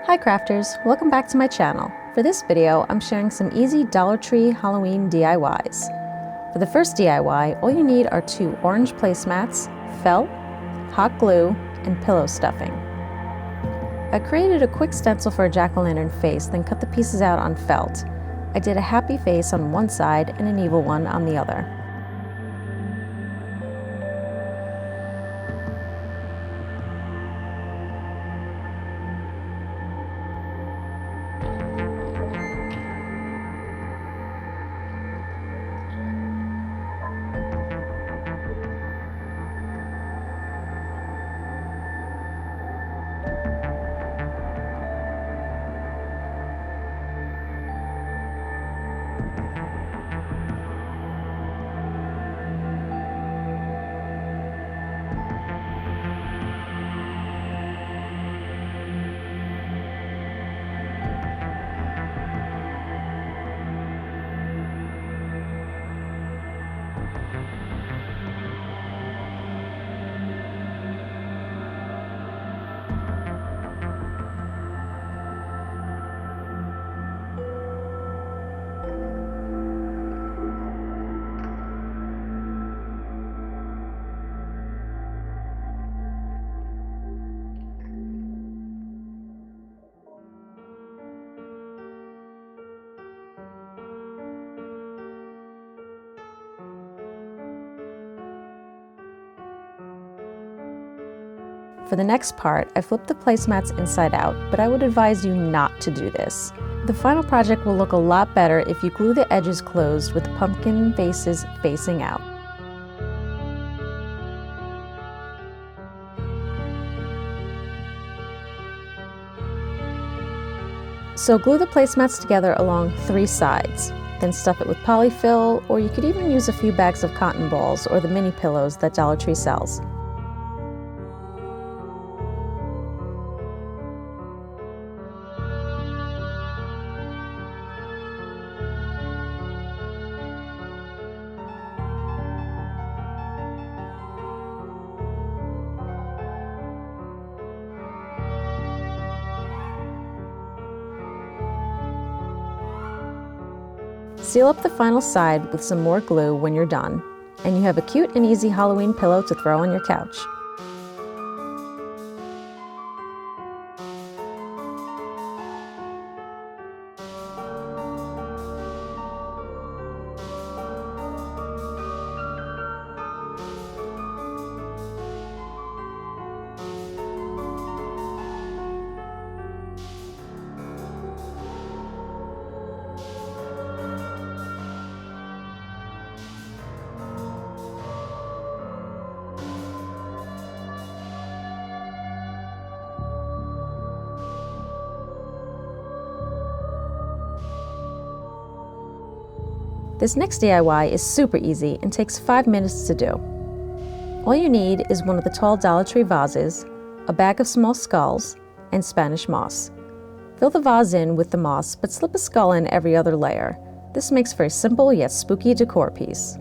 Hi crafters, welcome back to my channel. For this video, I'm sharing some easy Dollar Tree Halloween DIYs. For the first DIY, all you need are 2 orange placemats, felt, hot glue, and pillow stuffing. I created a quick stencil for a jack-o'-lantern face, then cut the pieces out on felt. I did a happy face on one side and an evil one on the other. For the next part, I flipped the placemats inside out, but I would advise you not to do this. The final project will look a lot better if you glue the edges closed with pumpkin vases facing out. So glue the placemats together along 3 sides. Then stuff it with polyfill, or you could even use a few bags of cotton balls or the mini pillows that Dollar Tree sells. Seal up the final side with some more glue when you're done, and you have a cute and easy Halloween pillow to throw on your couch. This next DIY is super easy and takes 5 minutes to do. All you need is one of the tall Dollar Tree vases, a bag of small skulls, and Spanish moss. Fill the vase in with the moss, but slip a skull in every other layer. This makes for a simple yet spooky decor piece.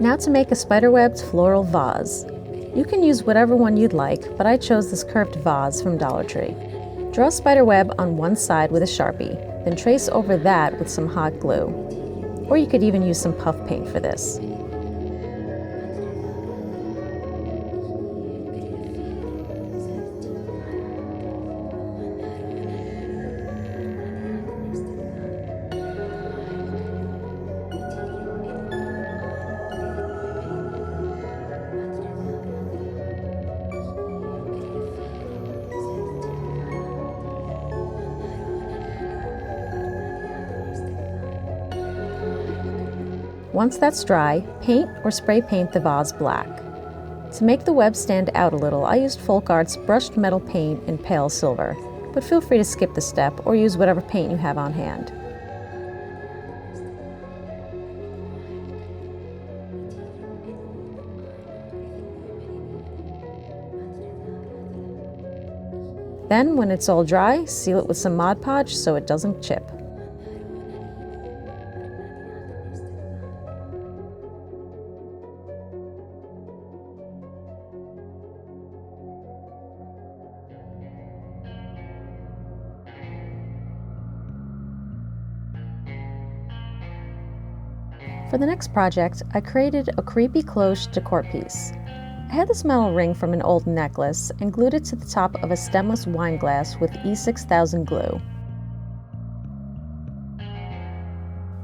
Now to make a spiderwebbed floral vase. You can use whatever one you'd like, but I chose this curved vase from Dollar Tree. Draw a spiderweb on one side with a Sharpie, then trace over that with some hot glue. Or you could even use some puff paint for this. Once that's dry, paint or spray paint the vase black. To make the web stand out a little, I used Folk Art's brushed metal paint in pale silver, but feel free to skip the step or use whatever paint you have on hand. Then, when it's all dry, seal it with some Mod Podge so it doesn't chip. For the next project, I created a creepy cloche decor piece. I had this metal ring from an old necklace and glued it to the top of a stemless wine glass with E6000 glue.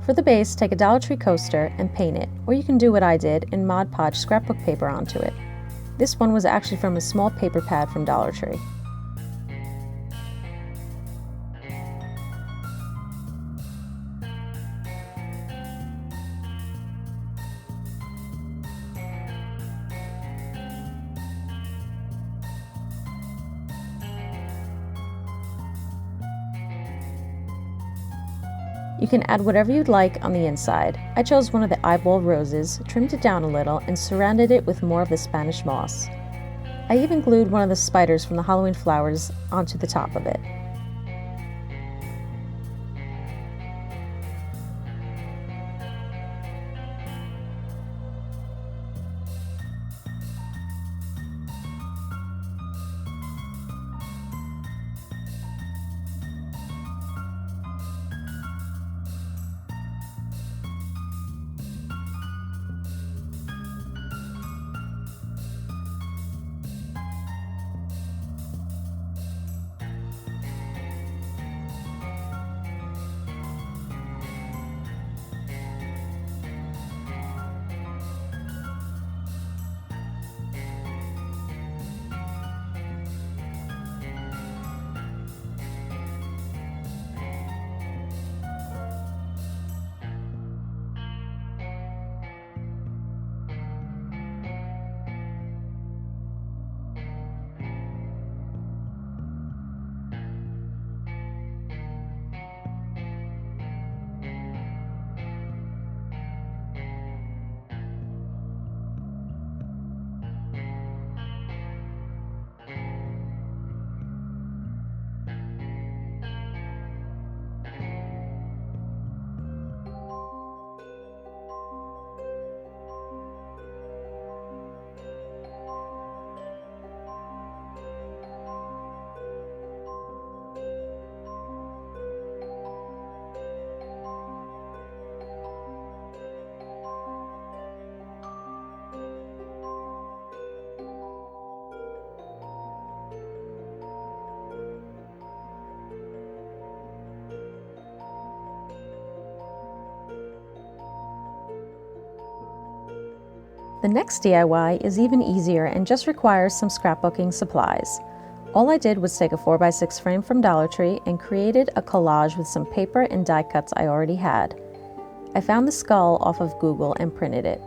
For the base, take a Dollar Tree coaster and paint it, or you can do what I did and Mod Podge scrapbook paper onto it. This one was actually from a small paper pad from Dollar Tree. You can add whatever you'd like on the inside. I chose one of the eyeball roses, trimmed it down a little, and surrounded it with more of the Spanish moss. I even glued one of the spiders from the Halloween flowers onto the top of it. The next DIY is even easier and just requires some scrapbooking supplies. All I did was take a 4x6 frame from Dollar Tree and created a collage with some paper and die cuts I already had. I found the skull off of Google and printed it.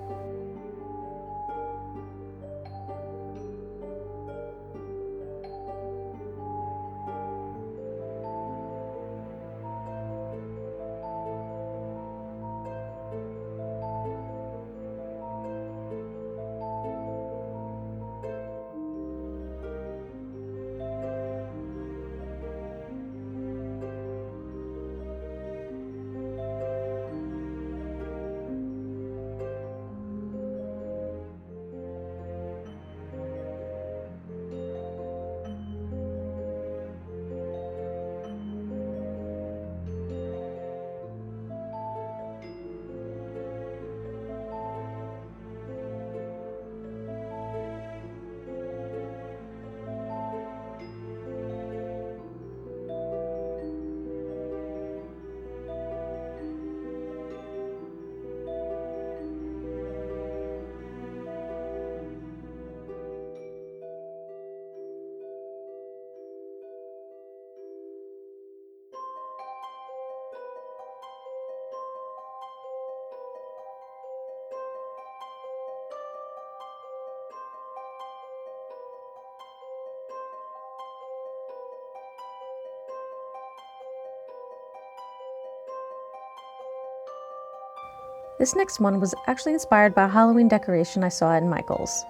This next one was actually inspired by a Halloween decoration I saw at Michael's.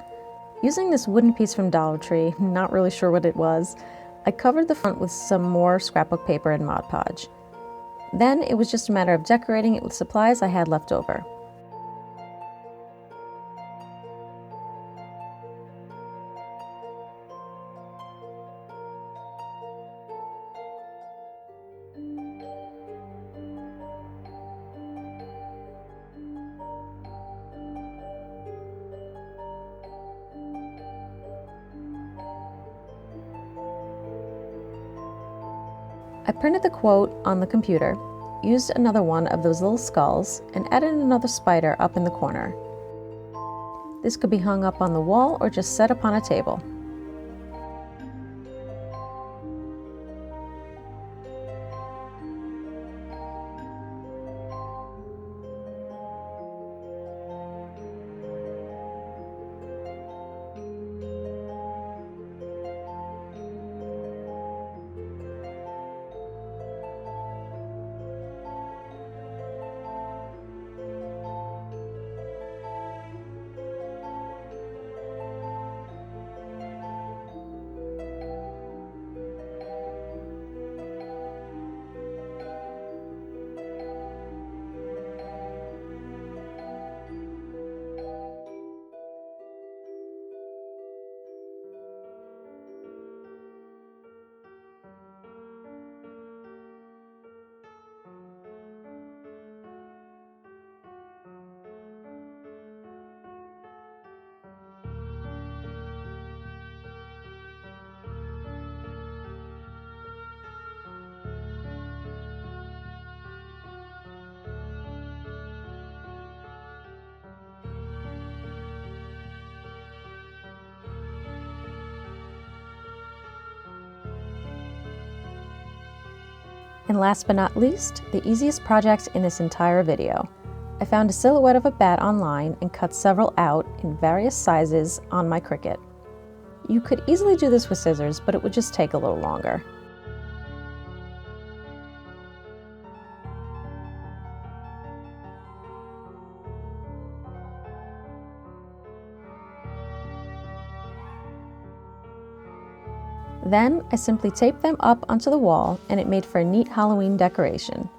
Using this wooden piece from Dollar Tree, not really sure what it was, I covered the front with some more scrapbook paper and Mod Podge. Then it was just a matter of decorating it with supplies I had left over. I printed the quote on the computer, used another one of those little skulls, and added another spider up in the corner. This could be hung up on the wall or just set upon a table. And last but not least, the easiest project in this entire video. I found a silhouette of a bat online and cut several out in various sizes on my Cricut. You could easily do this with scissors, but it would just take a little longer. Then I simply taped them up onto the wall and it made for a neat Halloween decoration.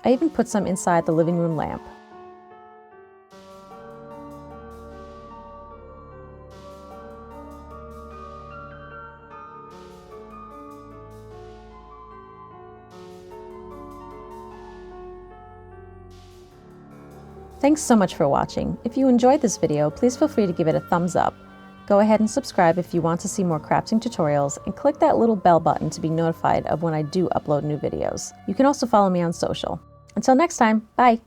I even put some inside the living room lamp. Thanks so much for watching. If you enjoyed this video, please feel free to give it a thumbs up. Go ahead and subscribe if you want to see more crafting tutorials, and click that little bell button to be notified of when I do upload new videos. You can also follow me on social. Until next time, bye!